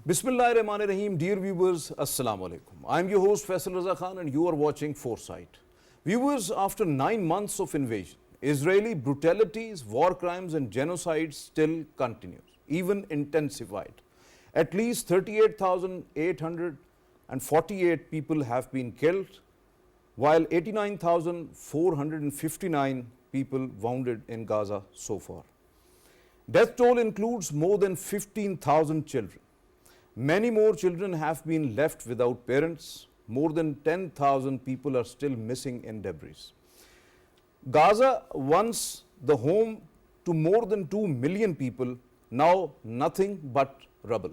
Bismillahirrahmanirrahim. Dear viewers, Assalamu alaikum. I am your host Faisal Raza and you are watching Foresight. Viewers, after 9 months of invasion, Israeli brutalities, war crimes and genocide still continues, even intensified. At least 38,848 people have been killed, while 89,459 people wounded in Gaza so far. Death toll includes more than 15,000 children. Many more children have been left without parents. More than 10,000 people are still missing in debris. Gaza, once the home to more than 2 million people, now nothing but rubble.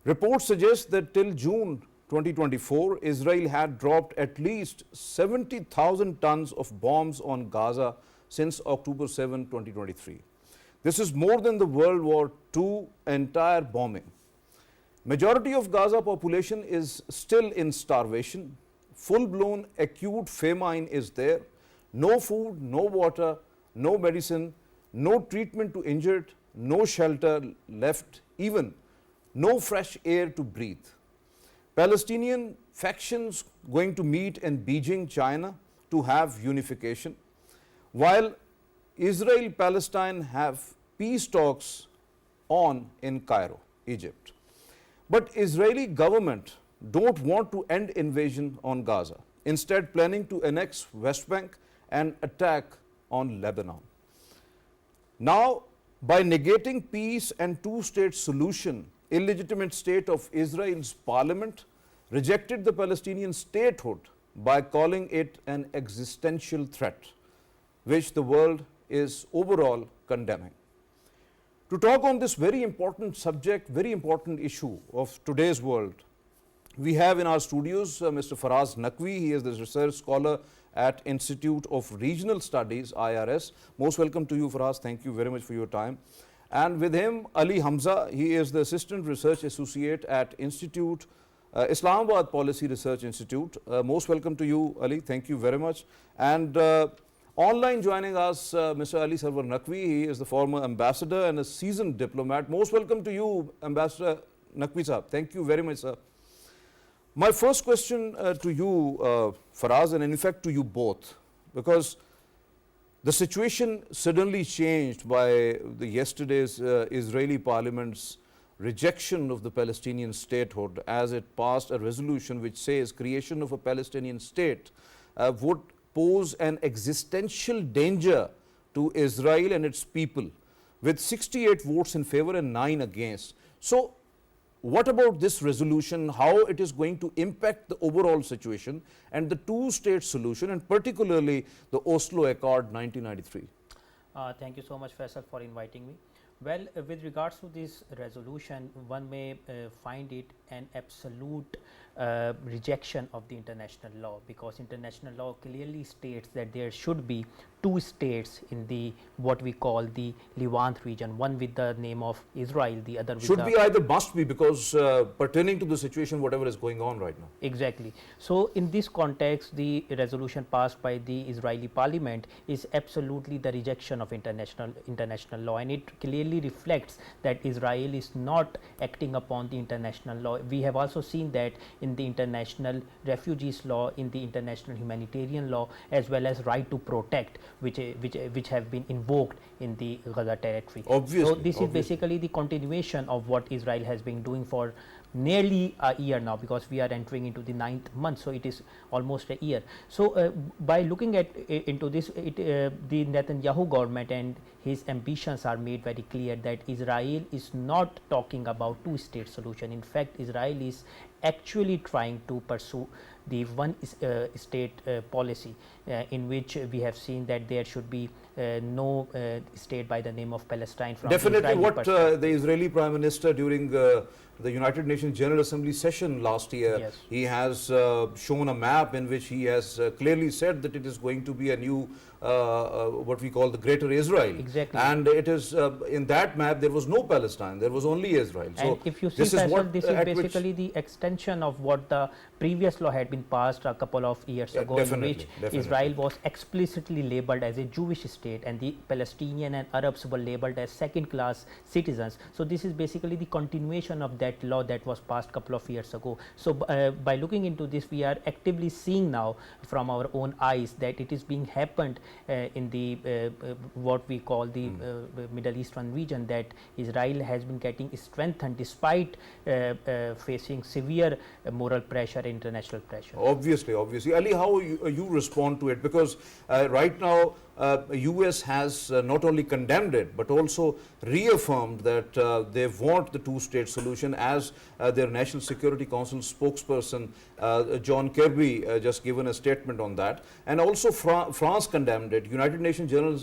Reports suggest that till June 2024, Israel had dropped at least 70,000 tons of bombs on Gaza since October 7, 2023. This is more than the World War II entire bombing. Majority of Gaza population is still in starvation. Full-blown acute famine is there. No food, no water, no medicine, no treatment to injured, no shelter left, even no fresh air to breathe. Palestinian factions going to meet in Beijing, China to have unification, while Israel-Palestine have peace talks on in Cairo, Egypt. But Israeli government don't want to end invasion on Gaza, instead planning to annex West Bank and attack on Lebanon. Now, by negating peace and two-state solution, illegitimate state of Israel's parliament rejected the Palestinian statehood by calling it an existential threat, which the world is overall condemning. To talk on this very important subject, very important issue of today's world, we have in our studios Mr. Fraz Naqvi. He is the research scholar at Institute of Regional Studies, IRS. Most welcome to you, Fraz. Thank you very much for your time. And with him, Ali Hamza. He is the Assistant Research Associate at Institute, Islamabad Policy Research Institute. Most welcome to you, Ali. Thank you very much. And online joining us, Mr. Ali Sarwar Naqvi. He is the former ambassador and a seasoned diplomat. Most welcome to you, Ambassador Naqvi sahab. Thank you very much, sir. My first question to you, Faraz, and in fact to you both, because the situation suddenly changed by the yesterday's Israeli parliament's rejection of the Palestinian statehood, as it passed a resolution which says creation of a Palestinian state would pose an existential danger to Israel and its people, with 68 votes in favor and 9 against. So, what about this resolution, how it is going to impact the overall situation and the two-state solution, and particularly the Oslo Accord 1993? Thank you so much, Faisal, for inviting me. Well, with regards to this resolution, one may find it an absolute rejection of the international law, because international law clearly states that there should be two states in the what we call the Levant region, one with the name of Israel, the other with should be either must be, because pertaining to the situation whatever is going on right now. Exactly. So in this context, the resolution passed by the Israeli parliament is absolutely the rejection of international law, and it clearly reflects that Israel is not acting upon the international law. We have also seen that in the international refugees law, in the international humanitarian law, as well as right to protect, which have been invoked in the Gaza territory. Obviously, so this is basically the continuation of what Israel has been doing for nearly a year now, because we are entering into the 9th month, so it is almost a year. So by looking at into this, the Netanyahu government and his ambitions are made very clear that Israel is not talking about two-state solution. In fact, Israel is actually trying to pursue the one state policy, in which we have seen that there should be no state by the name of Palestine. From definitely what the Israeli Prime Minister during the United Nations General Assembly session last year, yes, he has shown a map in which he has clearly said that it is going to be a new what we call the Greater Israel. Exactly. And it is in that map there was no Palestine, there was only Israel. So and if you see, this is basically the extension of what the previous law had been been passed a couple of years ago, in which Definitely. Israel was explicitly labeled as a Jewish state and the Palestinian and Arabs were labeled as second-class citizens. So this is basically the continuation of that law that was passed a couple of years ago. So by looking into this, we are actively seeing now from our own eyes that it is being happened in the what we call the Middle Eastern region, that Israel has been getting strengthened despite facing severe moral pressure, international pressure. Obviously. Ali, how you respond to it? Because right now, US has not only condemned it, but also reaffirmed that they want the two-state solution, as their National Security Council spokesperson, John Kirby, just given a statement on that. And also France condemned it. United Nations General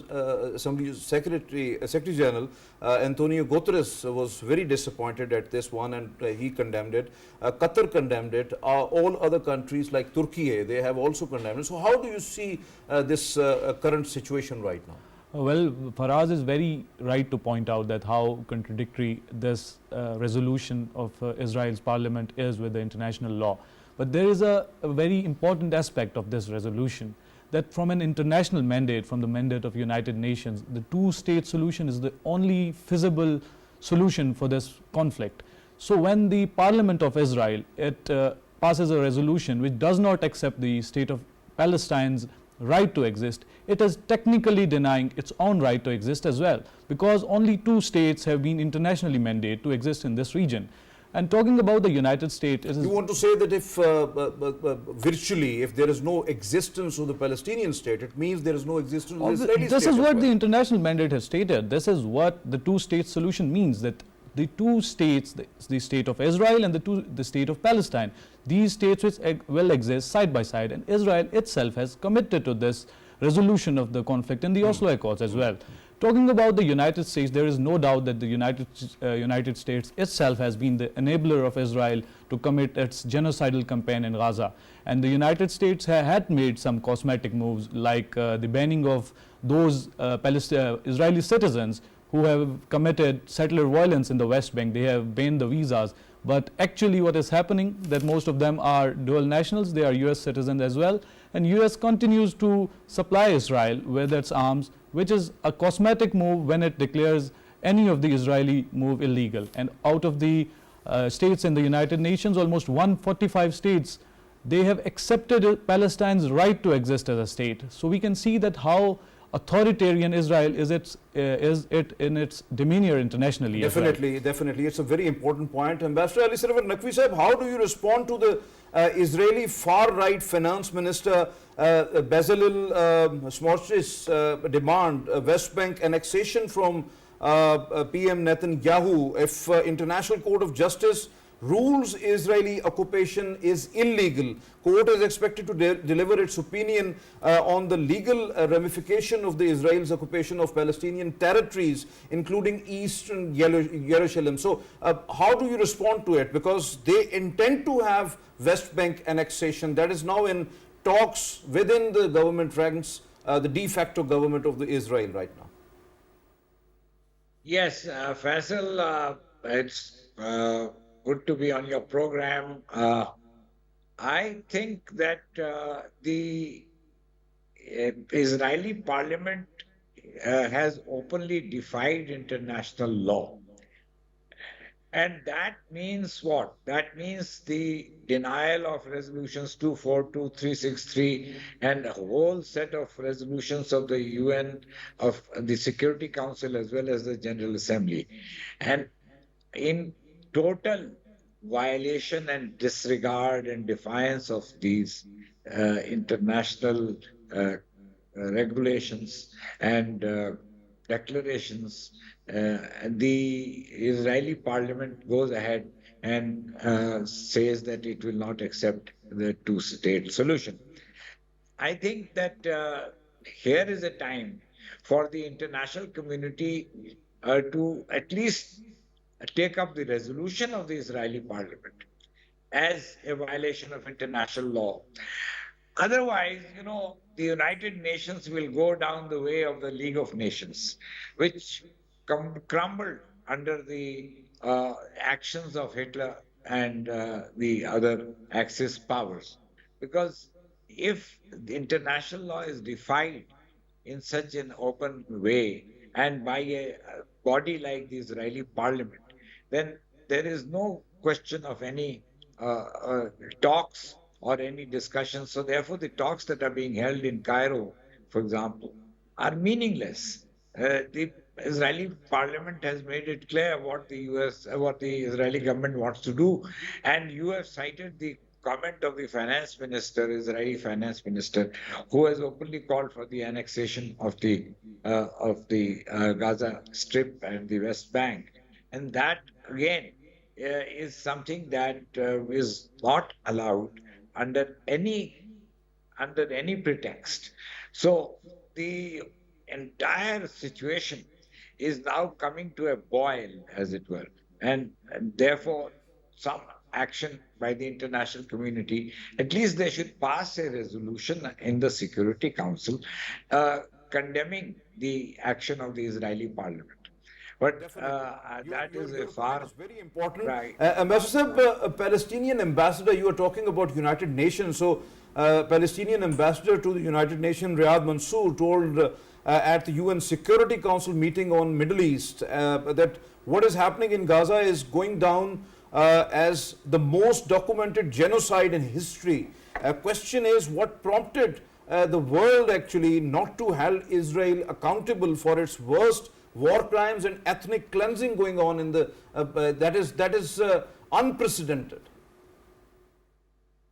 Assembly Secretary General Antonio Guterres was very disappointed at this one, and he condemned it. Qatar condemned it. All other countries like Turkey, they have also condemned it. So how do you see this current situation right now? Well, Faraz is very right to point out that how contradictory this resolution of Israel's parliament is with the international law. But there is a very important aspect of this resolution, that from an international mandate, from the mandate of United Nations, the two-state solution is the only feasible solution for this conflict. So when the Parliament of Israel, it passes a resolution which does not accept the state of Palestine's right to exist, it is technically denying its own right to exist as well, because only two states have been internationally mandated to exist in this region. And talking about the United States, you want to say that if virtually, if there is no existence of the Palestinian state, it means there is no existence of the Israeli state. This is what the international mandate has stated. This is what the two-state solution means, that the two states, the state of Israel and the state of Palestine, these states which will exist side by side, and Israel itself has committed to this resolution of the conflict in the Oslo Accords as well. Talking about the United States, there is no doubt that the United States itself has been the enabler of Israel to commit its genocidal campaign in Gaza. And the United States had made some cosmetic moves, like the banning of those Israeli citizens who have committed settler violence in the West Bank. They have banned the visas. But actually what is happening, that most of them are dual nationals, they are US citizens as well. And US continues to supply Israel with its arms, which is a cosmetic move when it declares any of the Israeli move illegal. And out of the states in the United Nations, almost 145 states, they have accepted Palestine's right to exist as a state. So we can see that how authoritarian Israel is it in its demeanor internationally. Definitely. It's a very important point. Ambassador Ali Sarwar Naqvi Sahib, how do you respond to the Israeli far-right finance minister Bezalel Smotrich's demand West Bank annexation from PM Netanyahu? If International Court of Justice rules Israeli occupation is illegal, court is expected to deliver its opinion on the legal ramification of the Israel's occupation of Palestinian territories, including eastern Jerusalem. So how do you respond to it? Because they intend to have West Bank annexation that is now in talks within the government ranks, the de facto government of the Israel right now. Yes, Faisal, it's good to be on your program. I think that the Israeli parliament has openly defied international law. And that means what? That means the denial of resolutions 242, 363, and a whole set of resolutions of the UN, of the Security Council, as well as the General Assembly. And in total violation and disregard and defiance of these international regulations and declarations, the Israeli parliament goes ahead and says that it will not accept the two-state solution. I think that here is a time for the international community to at least take up the resolution of the Israeli parliament as a violation of international law. Otherwise, the United Nations will go down the way of the League of Nations, which crumbled under the actions of Hitler and the other Axis powers. because if the international law is defied in such an open way and by a body like the Israeli parliament, then there is no question of any talks or any discussions. So, therefore, the talks that are being held in Cairo, for example, are meaningless. The Israeli parliament has made it clear what what the Israeli government wants to do. And you have cited the comment of the finance minister, Israeli finance minister, who has openly called for the annexation of the Gaza Strip and the West Bank, and that again is something that is not allowed under any pretext. So the entire situation is now coming to a boil, as it were, and therefore some action by the international community. At least they should pass a resolution in the Security Council uh, condemning the action of the Israeli parliament. But Definitely. that is a Your point far is very important. right. Ambassador Sahib, a Palestinian ambassador, you are talking about United Nations. So, Palestinian ambassador to the United Nations, Riyad Mansour, told at the UN Security Council meeting on Middle East that what is happening in Gaza is going down as the most documented genocide in history. Question is, what prompted the world actually not to hold Israel accountable for its worst war crimes and ethnic cleansing going on in the that is unprecedented.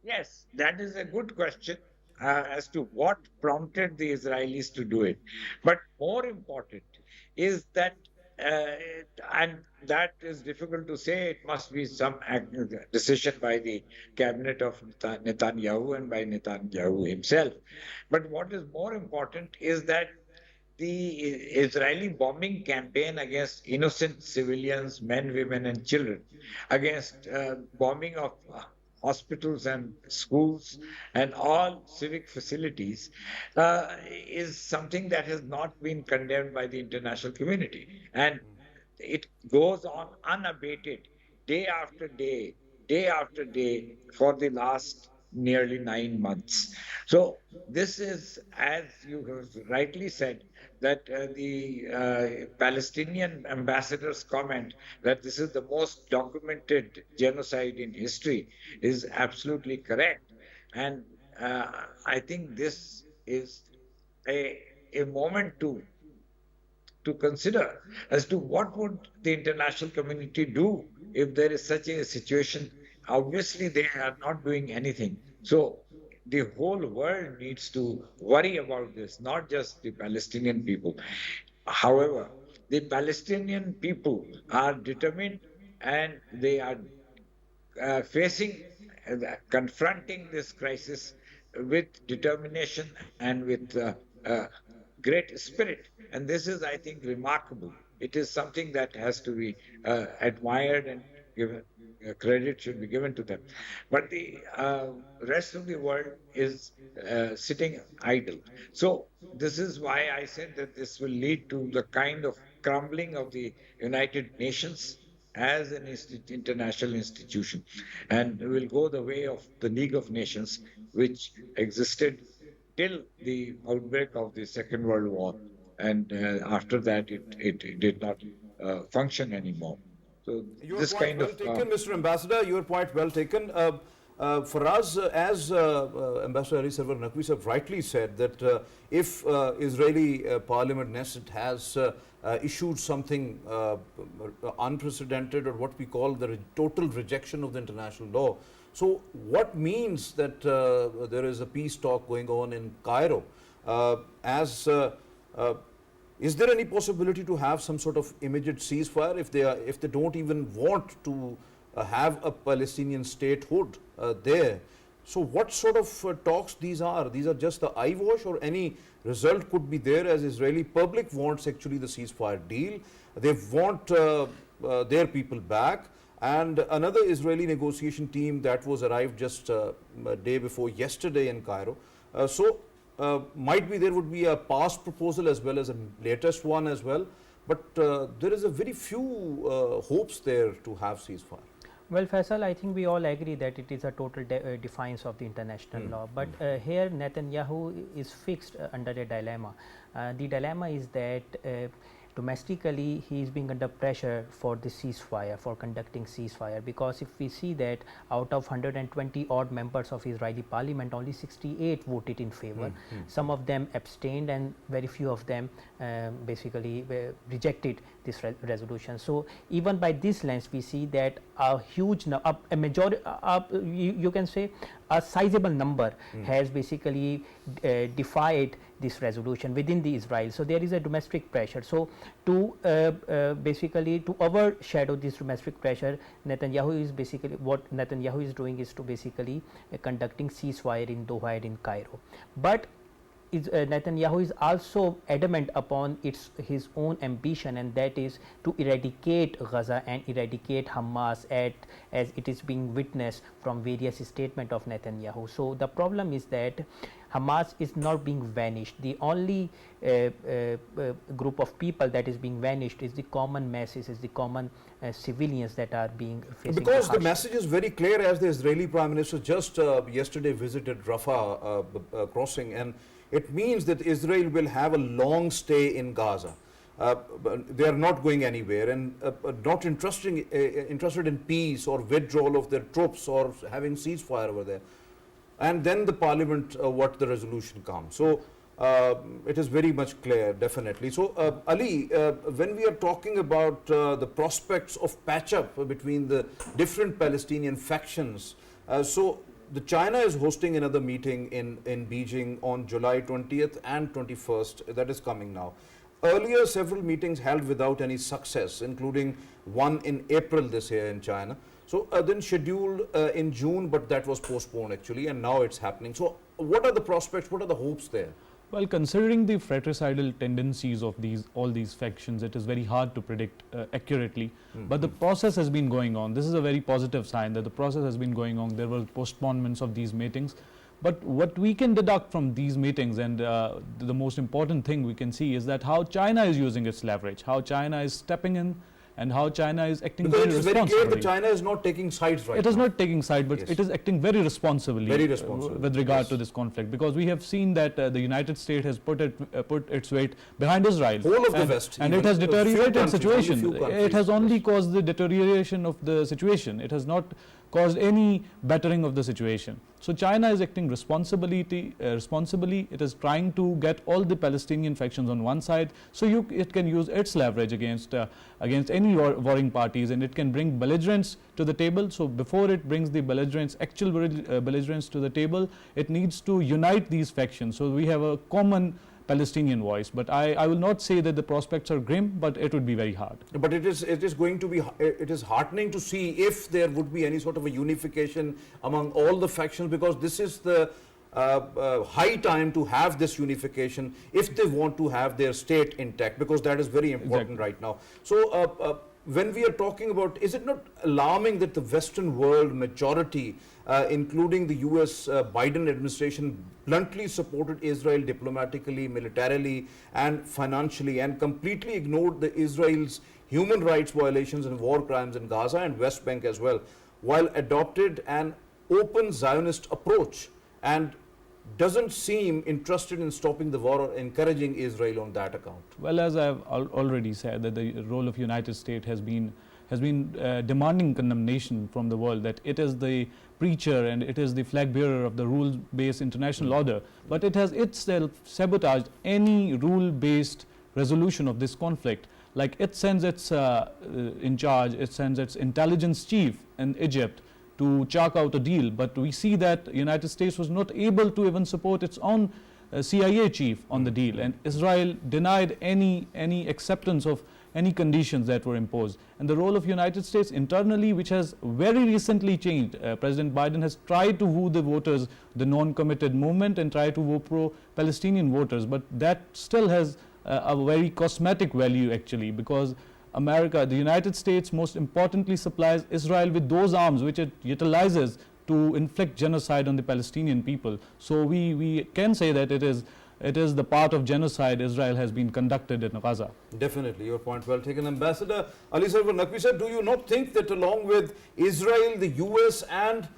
Yes, that is a good question as to what prompted the Israelis to do it. But more important is that, and that is difficult to say, it must be some decision by the cabinet of Netanyahu and by Netanyahu himself. But what is more important is that the Israeli bombing campaign against innocent civilians, men, women, and children, against bombing of hospitals and schools and all civic facilities, is something that has not been condemned by the international community. And it goes on unabated, day after day, day after day, for the last nearly 9 months. So, this is, as you have rightly said, that the Palestinian ambassador's comment that this is the most documented genocide in history is absolutely correct. And I think this is a moment to consider as to what would the international community do if there is such a situation. Obviously, they are not doing anything. So the whole world needs to worry about this, not just the Palestinian people. However, the Palestinian people are determined and they are confronting this crisis with determination and with uh, great spirit. And this is, I think, remarkable. It is something that has to be admired and given. Credit should be given to them. But the rest of the world is sitting idle. So, this is why I said that this will lead to the kind of crumbling of the United Nations as an international institution, and will go the way of the League of Nations, which existed till the outbreak of the Second World War, and after that it did not function anymore. So Your this point kind well of taken, Mr. Ambassador. Your point well taken. For us, as Ambassador Ali Sarwar Naqvi sahab rightly said, that if Israeli Parliament Knesset has issued something unprecedented, or what we call the total rejection of the international law, so what means that there is a peace talk going on in Cairo? As Is there any possibility to have some sort of immediate ceasefire if they don't even want to have a Palestinian statehood there? So what sort of talks these are? These are just the eyewash, or any result could be there, as Israeli public wants actually the ceasefire deal. They want their people back. And another Israeli negotiation team that was arrived just a day before yesterday in Cairo. Might be there would be a past proposal as well as a latest one as well, but there is a very few hopes there to have ceasefire. Well, Faisal, I think we all agree that it is a total defiance of the international law. But here Netanyahu is fixed under a dilemma. The dilemma is that domestically he is being under pressure for the ceasefire, for conducting ceasefire, because if we see that out of 120 odd members of Israeli parliament, only 68 voted in favor. Some of them abstained and very few of them basically rejected this resolution. So even by this lens we see that a huge a majority, you can say a sizable number has basically defied this resolution within the Israel. So there is a domestic pressure. So to basically to overshadow this domestic pressure, Netanyahu is basically, what Netanyahu is doing is to basically conducting ceasefire in Doha and in Cairo. But Netanyahu is also adamant upon his own ambition, and that is to eradicate Gaza and eradicate Hamas as it is being witnessed from various statements of Netanyahu. So the problem is that Hamas is not being vanished. The only group of people that is being vanished is the common masses, is the common civilians that are being facing. Because the message is very clear, as the Israeli Prime Minister just yesterday visited Rafah crossing, and it means that Israel will have a long stay in Gaza. They are not going anywhere and not interested in peace or withdrawal of their troops or having ceasefire over there. And then the parliament, what the resolution comes. So it is very much clear, definitely. So Ali, when we are talking about the prospects of patch up between the different Palestinian factions, so the China is hosting another meeting in Beijing on July 20th and 21st, that is coming now. Earlier, several meetings held without any success, including one in April this year in China. So then scheduled in June, but that was postponed actually, and now it's happening. So what are the prospects, what are the hopes there? Well, considering the fratricidal tendencies of all these factions, it is very hard to predict accurately. But the process has been going on. This is a very positive sign that the process has been going on. There were postponements of these meetings. But what we can deduct from these meetings, and the most important thing we can see, is that how China is using its leverage, how China is stepping in, and how China is acting very responsibly. Because it is very clear that China is not taking sides right now. It is not taking sides, but it is acting very responsibly, with regard to this conflict. Because we have seen that the United States has put its weight behind Israel. Whole of the West. And it has deteriorated the situation. It has only caused the deterioration of the situation. It has not caused any bettering of the situation. So China is acting responsibly. It is trying to get all the Palestinian factions on one side, so it can use its leverage against any warring parties, and it can bring belligerents to the table. So before it brings the actual belligerents to the table, it needs to unite these factions, so we have a common Palestinian voice. But I will not say that the prospects are grim, but it would be very hard. But it is going to be, it is heartening to see if there would be any sort of a unification among all the factions, because this is the high time to have this unification if they want to have their state intact, because that is very important right now. So when we are talking about, is it not alarming that the Western world majority, including the US Biden administration, bluntly supported Israel diplomatically, militarily and financially, and completely ignored the Israel's human rights violations and war crimes in Gaza and West Bank as well, while adopted an open Zionist approach and doesn't seem interested in stopping the war or encouraging Israel on that account? Well, as I have already said, that the role of United States has been demanding condemnation from the world, that it is the preacher and it is the flag bearer of the rule-based international order, but it has itself sabotaged any rule-based resolution of this conflict. Like, it sends its Incharge, it sends its intelligence chief in Egypt to chalk out a deal, but we see that the United States was not able to even support its own CIA chief on the deal, and Israel denied any acceptance of any conditions that were imposed. And the role of United States internally, which has very recently changed, President Biden has tried to woo the voters, the non-committed movement, and try to woo pro-Palestinian voters, but that still has a very cosmetic value actually, because America, the United States, most importantly supplies Israel with those arms which it utilizes to inflict genocide on the Palestinian people. So we can say that it is it is the part of genocide Israel has been conducted in Gaza. Definitely, your point well taken. Ambassador Ali Sarwar Naqvi sir, do you not think that along with Israel, the US and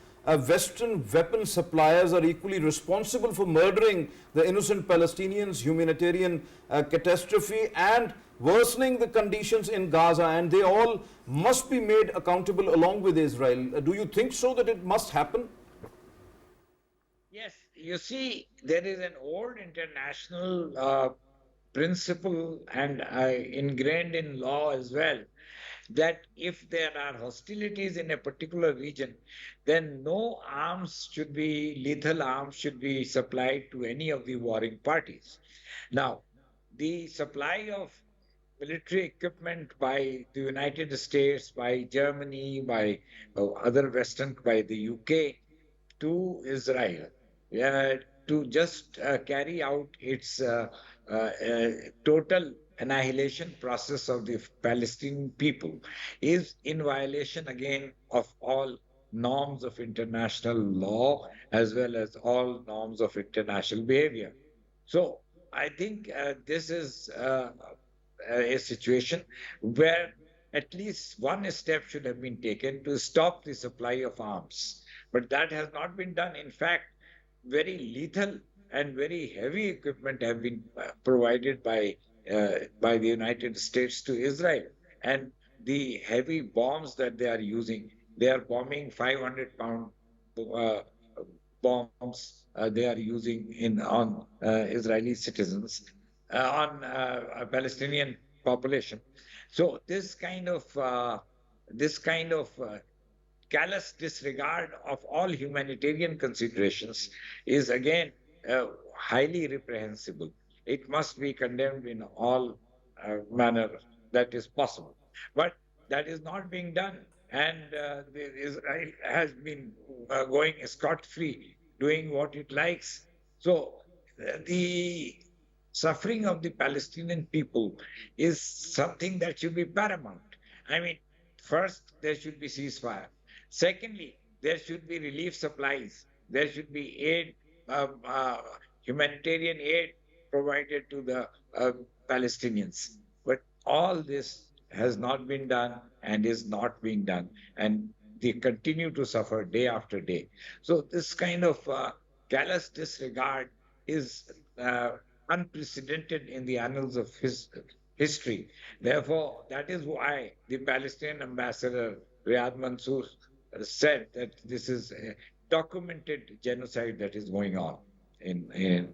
Western weapon suppliers are equally responsible for murdering the innocent Palestinians, humanitarian catastrophe and worsening the conditions in Gaza, and they all must be made accountable along with Israel? Do you think so, that it must happen? Yes, you see, there is an old international principle and ingrained in law as well, that if there are hostilities in a particular region, then no arms should be, lethal arms should be supplied to any of the warring parties. Now, the supply of military equipment by the United States, by Germany, by other Western, by the UK to Israel, to just carry out its total annihilation process of the Palestinian people is in violation again of all norms of international law as well as all norms of international behavior. So I think this is a situation where at least one step should have been taken to stop the supply of arms. But that has not been done. In fact, very lethal and very heavy equipment have been provided by the United States to Israel. And the heavy bombs that they are using, they are bombing 500-pound bombs they are using on Israeli citizens, on a Palestinian population. So this kind of callous disregard of all humanitarian considerations is again highly reprehensible. It must be condemned in all manner that is possible. But that is not being done, and Israel has been going scot-free, doing what it likes. So the suffering of the Palestinian people is something that should be paramount. I mean, first, there should be ceasefire. Secondly, there should be relief supplies. There should be aid, humanitarian aid provided to the Palestinians. But all this has not been done and is not being done. And they continue to suffer day after day. So this kind of callous disregard is unprecedented in the annals of history. Therefore, that is why the Palestinian ambassador, Riyad Mansour, said that this is a documented genocide that is going on in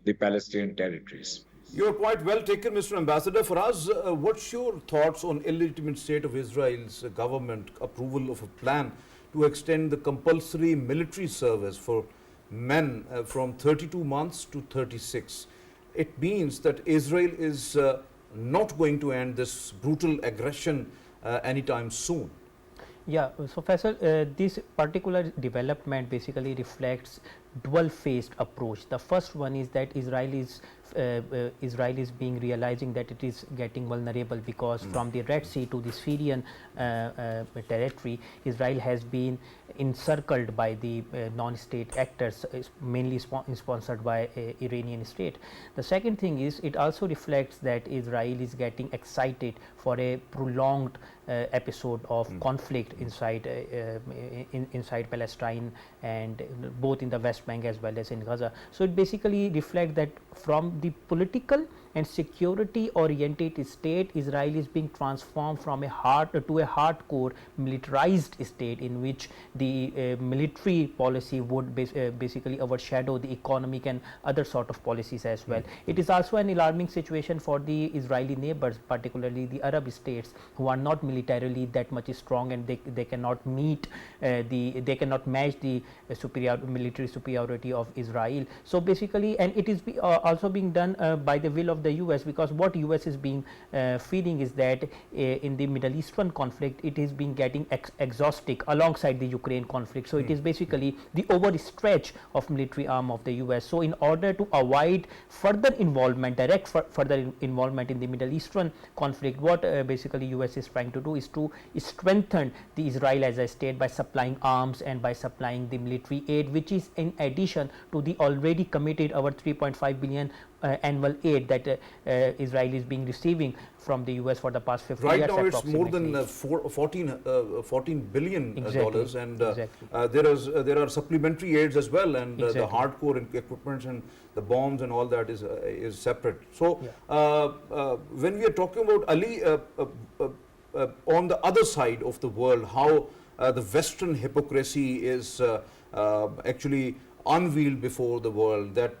the Palestinian territories. Your point well taken, Mr. Ambassador. Fraz, what's your thoughts on illegitimate state of Israel's government approval of a plan to extend the compulsory military service for men from 32 months to 36? It means that Israel is not going to end this brutal aggression anytime soon. Yeah, so Faisal, this particular development basically reflects dual-faced approach. The first one is that Israel is being realizing that it is getting vulnerable because from the Red Sea to the Syrian territory, Israel has been encircled by the non-state actors, mainly sponsored by Iranian state. The second thing is it also reflects that Israel is getting excited for a prolonged episode of conflict inside Palestine, and both in the West Bank as well as in Gaza. So it basically reflects that from the political and security oriented state, Israel is being transformed from a hardcore militarized state in which the military policy would basically overshadow the economic and other sort of policies as well. It is also an alarming situation for the Israeli neighbors, particularly the Arab states, who are not militarily that much strong, and they cannot meet they cannot match the military superiority of Israel. So basically, and it is also being done by the will of the US, because what US is being feeling is that in the Middle Eastern conflict it is being getting exhaustic alongside the Ukraine conflict. So it is basically the overstretch of military arm of the US. So in order to avoid further involvement, direct further involvement in the Middle Eastern conflict, what basically US is trying to do is to strengthen the Israel as a state by supplying arms and by supplying the military aid, which is in addition to the already committed over 3.5 billion annual aid that Israel is being receiving from the US for the past 50 right years. Right now it's more than 14 billion dollars, and there are supplementary aids as well, and the hardcore equipment and the bombs and all that is separate. So when we are talking about Ali, on the other side of the world, how the Western hypocrisy is actually unveiled before the world, that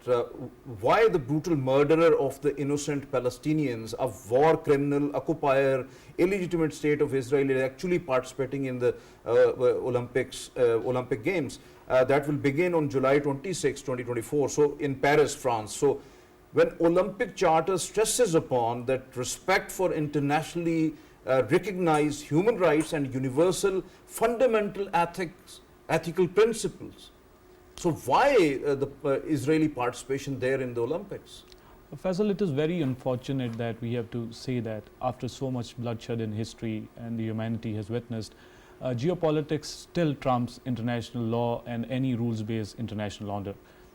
why the brutal murderer of the innocent Palestinians, a war criminal, occupier, illegitimate state of Israel, is actually participating in the Olympic Games that will begin on July 26, 2024, so in Paris, France. So when Olympic Charter stresses upon that respect for internationally recognized human rights and universal fundamental ethical principles, so why the Israeli participation there in the Olympics? Faisal, it is very unfortunate that we have to say that after so much bloodshed in history and the humanity has witnessed, geopolitics still trumps international law and any rules-based international order.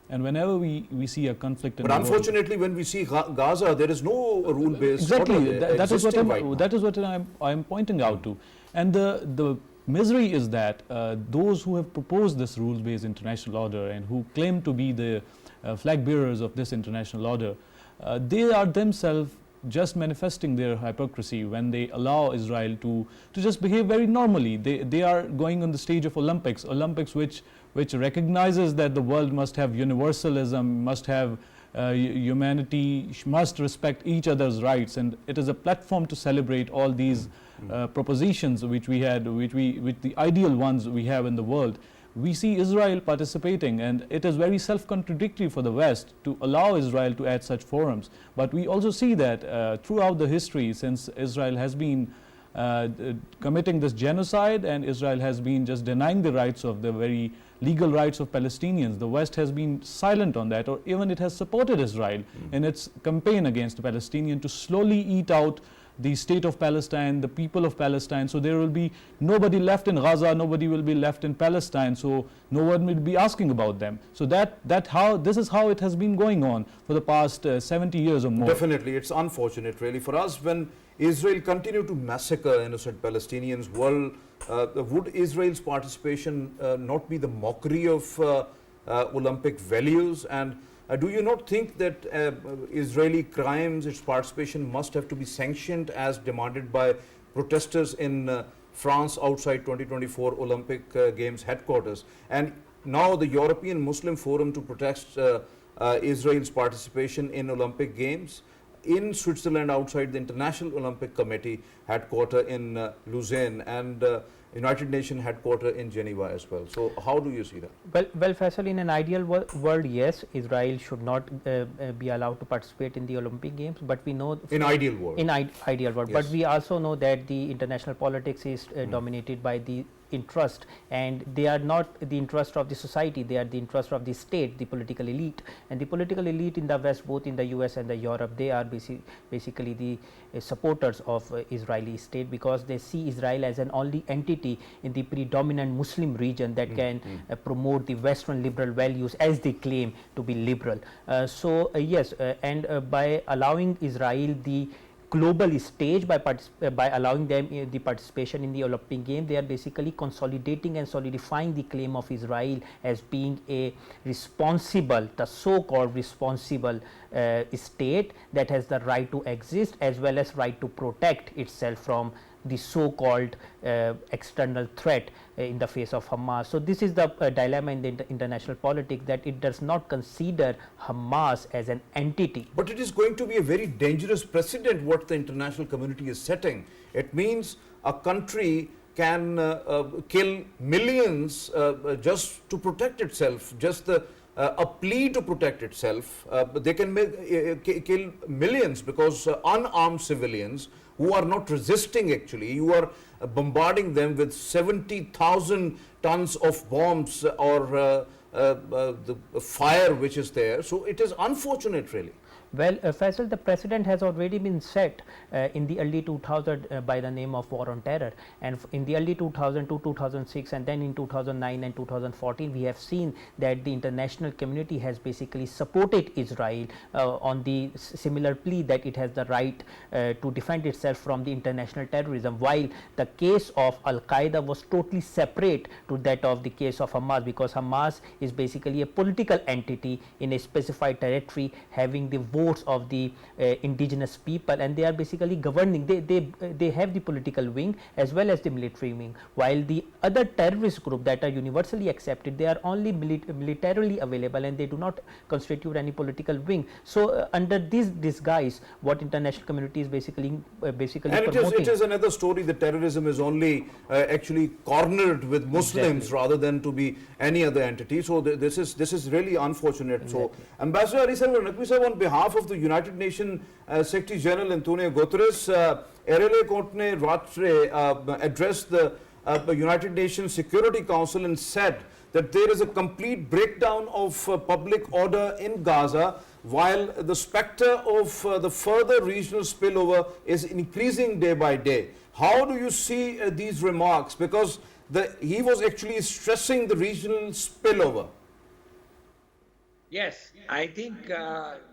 And whenever we see a conflict in but unfortunately when we see Gaza, there is no rule-based order. Exactly, that is what I'm pointing out to. And the misery is that those who have proposed this rules-based international order and who claim to be the flag bearers of this international order, they are themselves just manifesting their hypocrisy when they allow Israel to just behave very normally. They are going on the stage of Olympics which recognizes that the world must have universalism, must have humanity, must respect each other's rights, and it is a platform to celebrate all these propositions which the ideal ones we have in the world. We see Israel participating, and it is very self-contradictory for the West to allow Israel to add such forums. But we also see that throughout the history, since Israel has been committing this genocide and Israel has been just denying the rights of the very legal rights of Palestinians, the West has been silent on that, or even it has supported Israel in its campaign against the Palestinians to slowly eat out the state of Palestine, the people of Palestine. So there will be nobody left in Gaza, nobody will be left in Palestine, so no one will be asking about them. So this is how it has been going on for the past 70 years or more. Definitely, it's unfortunate really for us when Israel continue to massacre innocent Palestinians. Would Israel's participation not be the mockery of Olympic values? And do you not think that Israeli crimes, its participation must have to be sanctioned as demanded by protesters in France outside 2024 Olympic Games headquarters? And now the European Muslim Forum to protest Israel's participation in Olympic Games in Switzerland outside the International Olympic Committee headquarter in Lausanne, and United Nations headquarter in Geneva as well. So how do you see that? Well, Faisal, in an ideal world, yes, Israel should not be allowed to participate in the Olympic Games, but we know in ideal world. In ideal world, yes. But we also know that the international politics is dominated by the interest, and they are not the interest of the society, they are the interest of the state, the political elite. And the political elite in the West, both in the US and the Europe, they are basically the supporters of Israeli state, because they see Israel as an only entity in the predominant Muslim region that can promote the Western liberal values as they claim to be liberal. Yes, and by allowing Israel the global stage, by allowing them the participation in the Olympic game, they are basically consolidating and solidifying the claim of Israel as being a responsible, the so-called responsible state that has the right to exist as well as right to protect itself from the so-called external threat in the face of Hamas. So this is the dilemma in the international politics, that it does not consider Hamas as an entity. But it is going to be a very dangerous precedent what the international community is setting. It means a country can kill millions just to protect itself. Just the a plea to protect itself. But they can kill millions because unarmed civilians who are not resisting actually, you are bombarding them with 70,000 tons of bombs or the fire which is there. So it is unfortunate really. Well, Faisal, the precedent has already been set in the early 2000 by the name of war on terror, and in the early 2000 to 2006 and then in 2009 and 2014 we have seen that the international community has basically supported Israel on the similar plea that it has the right to defend itself from the international terrorism, while the case of Al-Qaeda was totally separate to that of the case of Hamas, because Hamas is basically a political entity in a specified territory having the votes of the indigenous people, and they are basically governing. They have the political wing as well as the military wing, while the other terrorist group that are universally accepted, they are only militarily available and they do not constitute any political wing. So under this disguise, what international community is basically and promoting. it is another story that terrorism is only actually cornered with Muslims Exactly. rather than to be any other entity. So this is really unfortunate. Exactly. So Ambassador Ali Sarwar Naqvi sahab, on behalf of the United Nations Secretary General Antonio Guterres, Erele Kotne Ratre addressed the United Nations Security Council and said that there is a complete breakdown of public order in Gaza, while the spectre of the further regional spillover is increasing day by day. How do you see these remarks? Because he was actually stressing the regional spillover. Yes, I think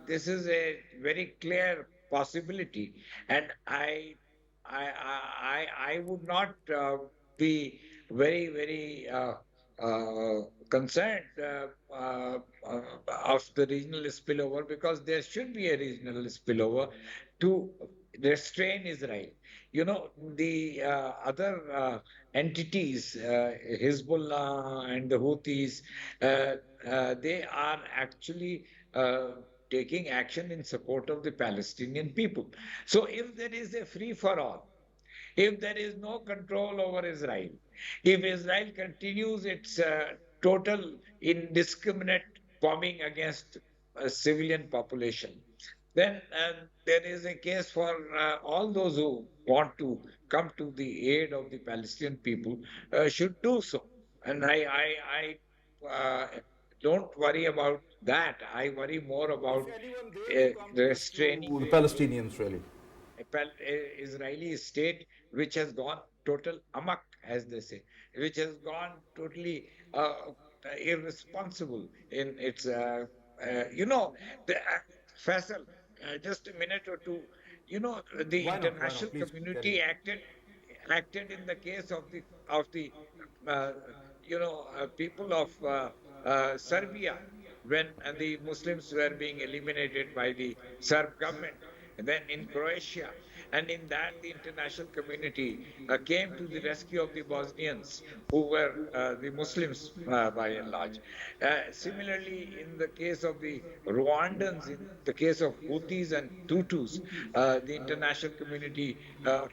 this is a very clear possibility, and I would not be very concerned of the regional spillover, because there should be a regional spillover to restrain Israel. You know, the other entities, Hezbollah and the Houthis, they are actually taking action in support of the Palestinian people. So if there is a free for all, if there is no control over Israel, if Israel continues its total indiscriminate bombing against a civilian population, then there is a case for all those who want to come to the aid of the Palestinian people should do so. And I don't worry about that. I worry more about If anyone dare to come to restraining rescue the Palestinians really. a Israeli state which has gone total amok, as they say, which has gone totally irresponsible in its, Faisal, just a minute or two, the Why not? international Please community carry acted in the case of the people of Serbia, when the Muslims were being eliminated by the Serb government, and then in Croatia. And in that, the international community came to the rescue of the Bosnians, who were the Muslims by and large. Similarly, in the case of the Rwandans, in the case of Houthis and Tutus, the international community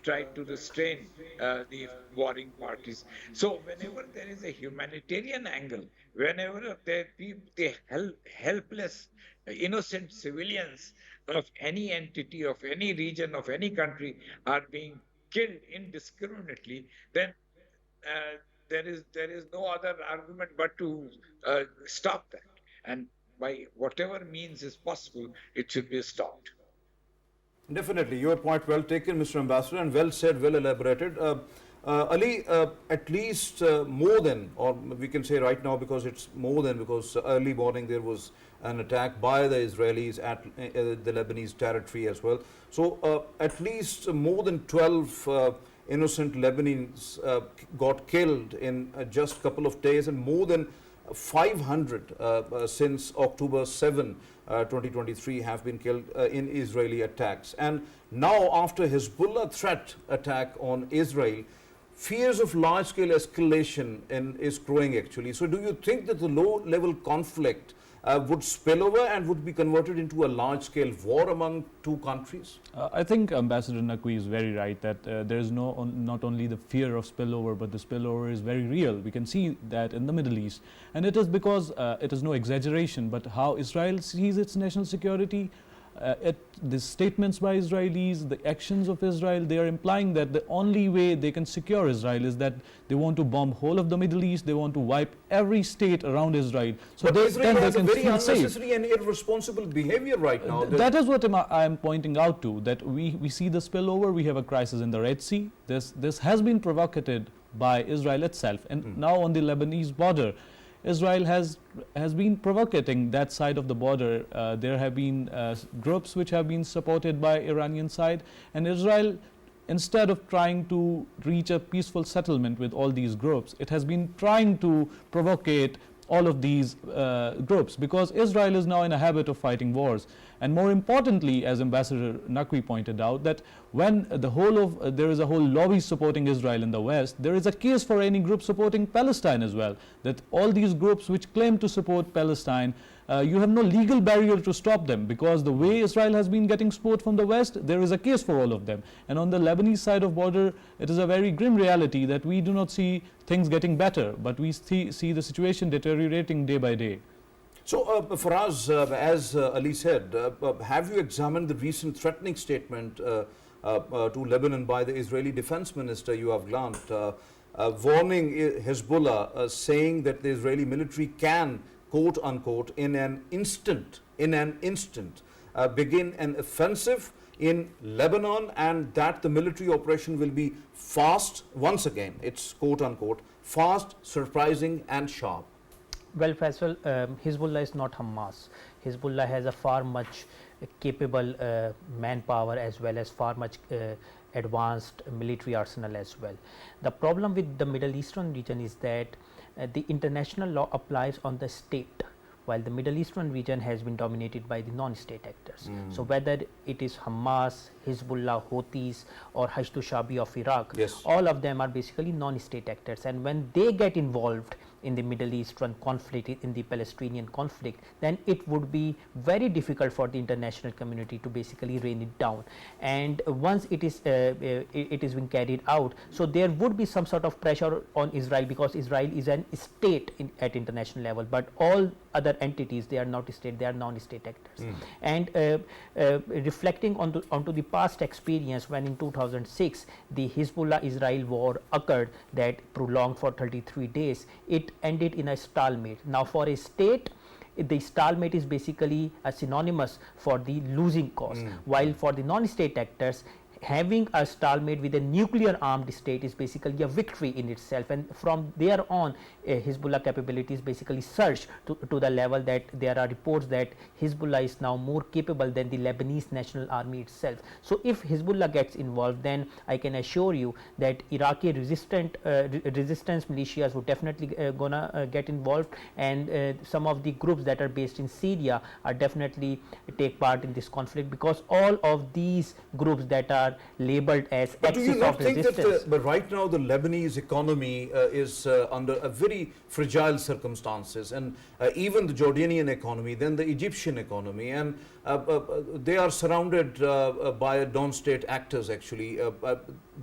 tried to restrain the warring parties. So whenever there is a humanitarian angle, whenever the helpless, innocent civilians of any entity, of any region, of any country are being killed indiscriminately, then there is no other argument but to stop that. And by whatever means is possible, it should be stopped. Definitely, your point well taken, Mr. Ambassador, and well said, well elaborated. Ali, at least more than, or we can say right now because it's more than, because early morning there was an attack by the Israelis at the Lebanese territory as well. So at least more than 12 innocent Lebanese got killed in just a couple of days, and more than 500 since October 7, 2023 have been killed in Israeli attacks. And now after Hezbollah threat attack on Israel, fears of large-scale escalation is growing actually. So do you think that the low-level conflict would spill over and would be converted into a large-scale war among two countries? I think Ambassador Naqvi is very right that there is not only the fear of spillover, but the spillover is very real. We can see that in the Middle East. And it is because it is no exaggeration, but how Israel sees its national security. The statements by Israelis, the actions of Israel, they are implying that the only way they can secure Israel is that they want to bomb whole of the Middle East, they want to wipe every state around Israel. So but Israel has a very feel unnecessary safe. and irresponsible behavior right now. That is what I am pointing out to, that we see the spillover, we have a crisis in the Red Sea. This has been provocated by Israel itself, and now on the Lebanese border, Israel has been provocating that side of the border. There have been groups which have been supported by Iranian side, and Israel, instead of trying to reach a peaceful settlement with all these groups, it has been trying to provocate all of these groups, because Israel is now in a habit of fighting wars. And more importantly, as Ambassador Naqvi pointed out, that when there is a whole lobby supporting Israel in the West, there is a case for any group supporting Palestine as well. That all these groups which claim to support Palestine, you have no legal barrier to stop them, because the way Israel has been getting support from the West, there is a case for all of them. And on the Lebanese side of border, it is a very grim reality that we do not see things getting better, but we see the situation deteriorating day by day. So, Fraz, as Ali said, have you examined the recent threatening statement to Lebanon by the Israeli Defense Minister, Yoav Gallant, warning Hezbollah, saying that the Israeli military can, quote unquote, in an instant, begin an offensive in Lebanon, and that the military operation will be fast, once again, it's quote unquote, fast, surprising and sharp? Well, Faisal, Hezbollah is not Hamas. Hezbollah has a far much capable manpower, as well as far much advanced military arsenal as well. The problem with the Middle Eastern region is that the international law applies on the state, while the Middle Eastern region has been dominated by the non-state actors. So whether it is Hamas, Hezbollah, Houthis or Hashd Shabi of Iraq, yes, all of them are basically non-state actors, and when they get involved in the Middle Eastern conflict, in the Palestinian conflict, then it would be very difficult for the international community to basically rein it down. And once it is being carried out, so there would be some sort of pressure on Israel, because Israel is an state at international level, but all other entities, they are not state, they are non-state actors. And reflecting onto the past experience, when in 2006 the Hezbollah-Israel war occurred, that prolonged for 33 days, it ended in a stalemate. Now for a state, the stalemate is basically a synonymous for the losing cause, while for the non-state actors, having a stalemate with a nuclear armed state is basically a victory in itself. And from there on, Hezbollah capabilities basically surged to the level that there are reports that Hezbollah is now more capable than the Lebanese National Army itself. So if Hezbollah gets involved, then I can assure you that Iraqi resistance militias would definitely gonna get involved, and some of the groups that are based in Syria are definitely take part in this conflict, because all of these groups that are labeled as but do you axis not of think resistance. that but right now the Lebanese economy is under a very fragile circumstances, and even the Jordanian economy, then the Egyptian economy, and they are surrounded by non-state actors actually.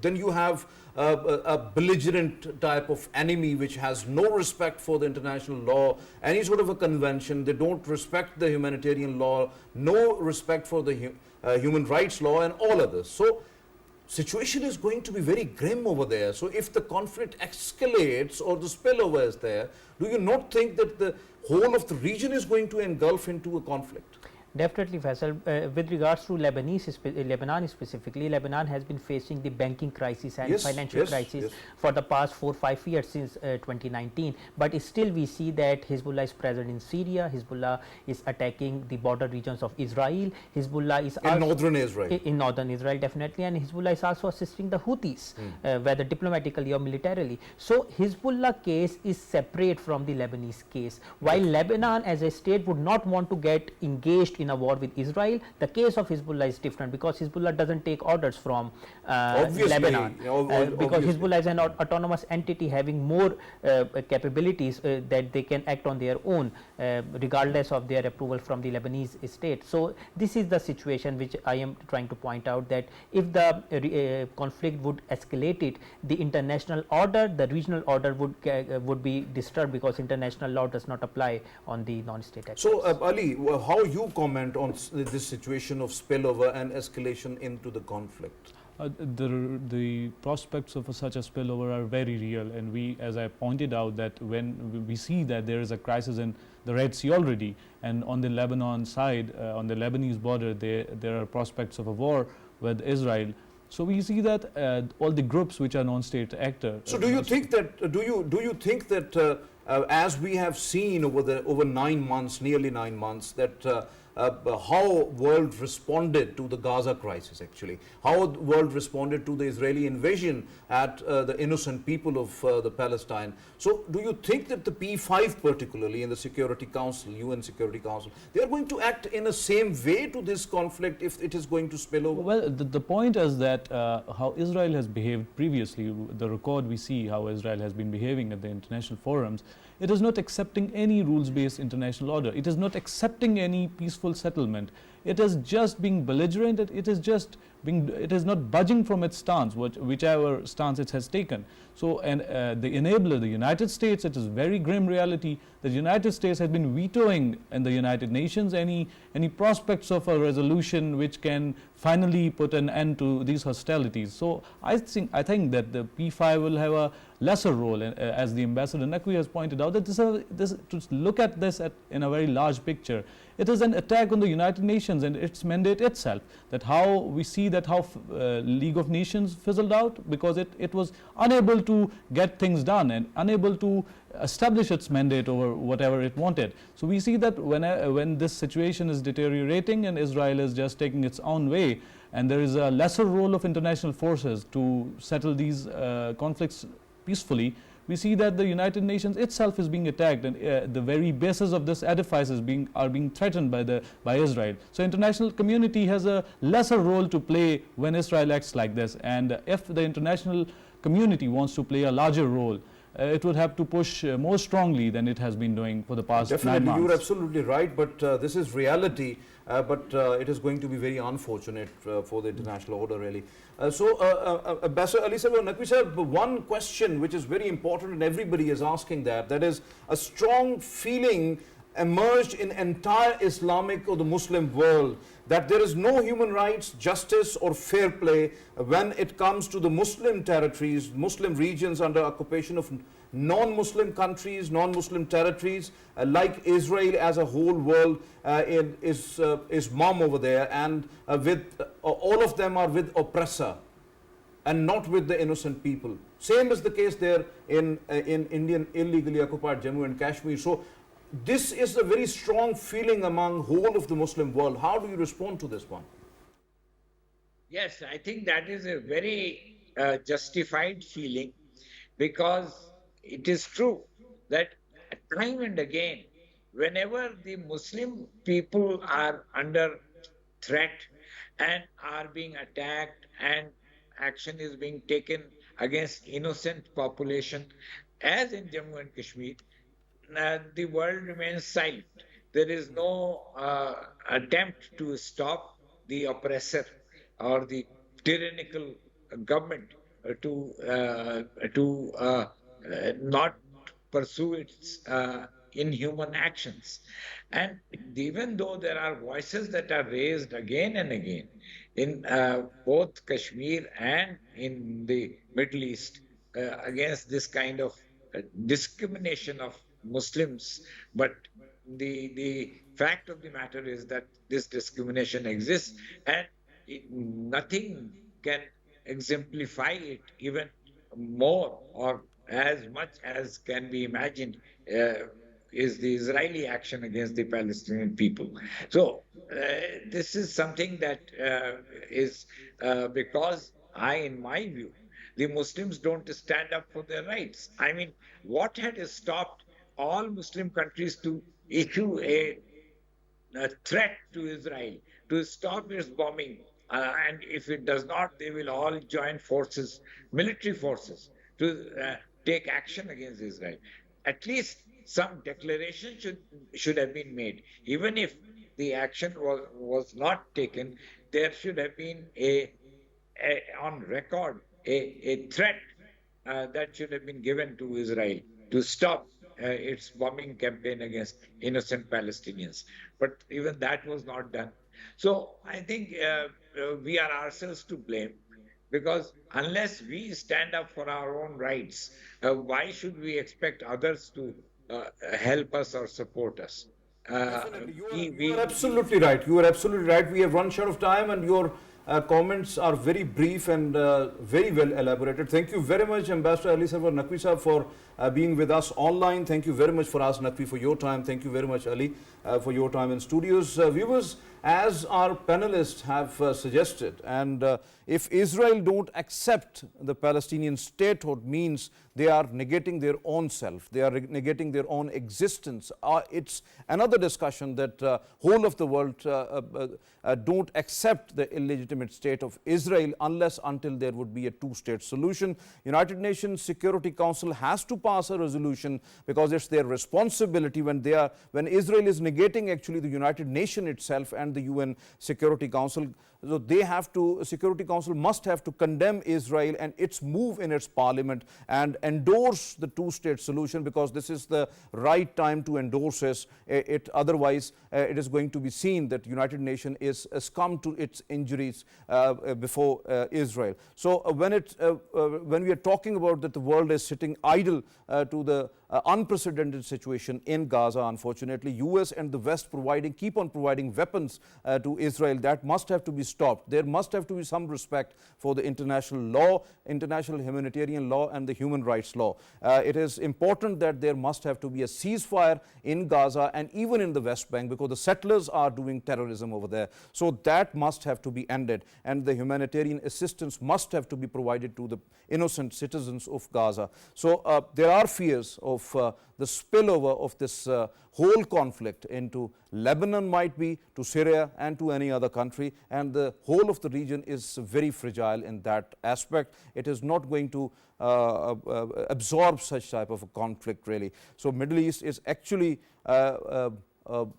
Then you have a belligerent type of enemy which has no respect for the international law, any sort of a convention. They don't respect the humanitarian law, no respect for the human rights law and all others. So situation is going to be very grim over there. So if the conflict escalates or the spillover is there, do you not think that the whole of the region is going to engulf into a conflict? Definitely, Faisal. With regards to Lebanon specifically, Lebanon has been facing the banking crisis and financial crisis for the past 4 or 5 years since 2019. But still we see that Hezbollah is present in Syria, Hezbollah is attacking the border regions of Israel, Hezbollah is in northern Israel. In northern Israel, definitely, and Hezbollah is also assisting the Houthis, whether diplomatically or militarily. So Hezbollah case is separate from the Lebanese case, while Lebanon as a state would not want to get engaged in a war with Israel. The case of Hezbollah is different because Hezbollah doesn't take orders from Lebanon, because Hezbollah is an autonomous entity having more capabilities that they can act on their own regardless of their approval from the Lebanese state. So this is the situation which I am trying to point out, that if the conflict would escalate it, the international order, the regional order would be disturbed, because international law does not apply on the non-state actors. So Ali, how you comment on this situation of spillover and escalation into the conflict? The prospects of such a spillover are very real, and we, as I pointed out, that when we see that there is a crisis in the Red Sea already, and on the Lebanon side, on the Lebanese border, there are prospects of a war with Israel. So we see that all the groups which are non-state actors. So do you think that as we have seen over 9 months, nearly 9 months, that how world responded to the Gaza crisis, actually, how the world responded to the Israeli invasion at the innocent people of the Palestine. So do you think that the P5, particularly in the Security Council, UN Security Council, they are going to act in the same way to this conflict if it is going to spill over? Well, the point is that how Israel has behaved previously, the record we see how Israel has been behaving at the international forums, it is not accepting any rules-based international order. It is not accepting any peaceful settlement. It is just being belligerent. It is not budging from its stance, whichever stance it has taken. So, and the enabler, the United States, it is very grim reality. The United States has been vetoing in the United Nations any prospects of a resolution which can finally put an end to these hostilities. So I think that the P5 will have a lesser role, as the Ambassador Naqvi has pointed out, that to look at this in a very large picture. It is an attack on the United Nations and its mandate itself, that how we see that how League of Nations fizzled out because it was unable to get things done and unable to establish its mandate over whatever it wanted. So we see that when this situation is deteriorating and Israel is just taking its own way, and there is a lesser role of international forces to settle these conflicts peacefully, we see that the United Nations itself is being attacked, and the very basis of this edifice are being threatened by Israel. So international community has a lesser role to play when Israel acts like this, and if the international community wants to play a larger role, it would have to push more strongly than it has been doing for the past 9 months. You're absolutely right, but this is reality, but it is going to be very unfortunate for the international order, really. Ambassador Ali Sahib, Naqvi Sahib, one question which is very important and everybody is asking that is a strong feeling emerged in entire Islamic or the Muslim world that there is no human rights, justice or fair play when it comes to the Muslim territories, Muslim regions under occupation of non-Muslim countries, non-Muslim territories like Israel as a whole world is mom over there, and with all of them are with oppressor and not with the innocent people. Same is the case there in Indian illegally occupied Jammu and Kashmir. So this is a very strong feeling among whole of the Muslim world. How do you respond to this one? Yes, I think that is a very justified feeling, because it is true that time and again, whenever the Muslim people are under threat and are being attacked and action is being taken against innocent population, as in Jammu and Kashmir, the world remains silent. There is no attempt to stop the oppressor or the tyrannical government to not pursue its inhuman actions. And even though there are voices that are raised again and again in both Kashmir and in the Middle East against this kind of discrimination of Muslims, but the fact of the matter is that this discrimination exists, and nothing can exemplify it even more or as much as can be imagined is the Israeli action against the Palestinian people. So this is something that is because in my view, the Muslims don't stand up for their rights. I mean, what had stopped all Muslim countries to issue a threat to Israel to stop its bombing. And if it does not, they will all join forces, military forces, to take action against Israel. At least some declaration should have been made. Even if the action was not taken, there should have been on record a threat that should have been given to Israel to stop its bombing campaign against innocent Palestinians. But even that was not done. So I think we are ourselves to blame, because unless we stand up for our own rights, why should we expect others to help us or support us? Definitely, you are absolutely right. You are absolutely right. We have run short of time, and your comments are very brief and very well elaborated. Thank you very much, Ambassador Ali Sarwar Naqvi Sahab, for being with us online. Thank you very much, Fraz Naqvi, for your time. Thank you very much, Ali, for your time in studios. Viewers, as our panelists have suggested, and if Israel don't accept the Palestinian statehood, means they are negating their own self, they are negating their own existence. It's another discussion that whole of the world don't accept the illegitimate state of Israel unless until there would be a two-state solution. United Nations Security Council has to pass a resolution, because it's their responsibility when Israel is negating actually the United Nations itself and the UN Security Council. So they have to, Security Council must have to condemn Israel and its move in its parliament and endorse the two-state solution, because this is the right time to endorse it. Otherwise, it is going to be seen that United Nations is succumbed to its injuries before Israel. So when we are talking about that the world is sitting idle to the unprecedented situation in Gaza, unfortunately, US and the West keep on providing weapons to Israel, that must have to be stopped. There must have to be some respect for the international law, international humanitarian law, and the human rights law. It is important that there must have to be a ceasefire in Gaza and even in the West Bank, because the settlers are doing terrorism over there. So that must have to be ended, and the humanitarian assistance must have to be provided to the innocent citizens of Gaza. So there are fears of the spillover of this whole conflict into Lebanon, might be to Syria and to any other country, and the whole of the region is very fragile in that aspect. It is not going to absorb such type of a conflict really. So Middle East is actually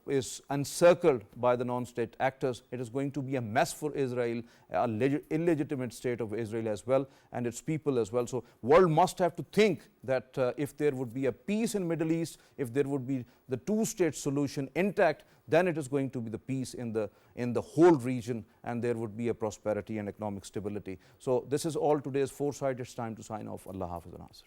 is encircled by the non-state actors. It is going to be a mess for Israel, a illegitimate state of Israel as well, and its people as well. So world must have to think that if there would be a peace in Middle East, if there would be the two-state solution intact, then it is going to be the peace in the whole region, and there would be a prosperity and economic stability. So this is all today's Foresight. It's time to sign off. Allah Hafiz.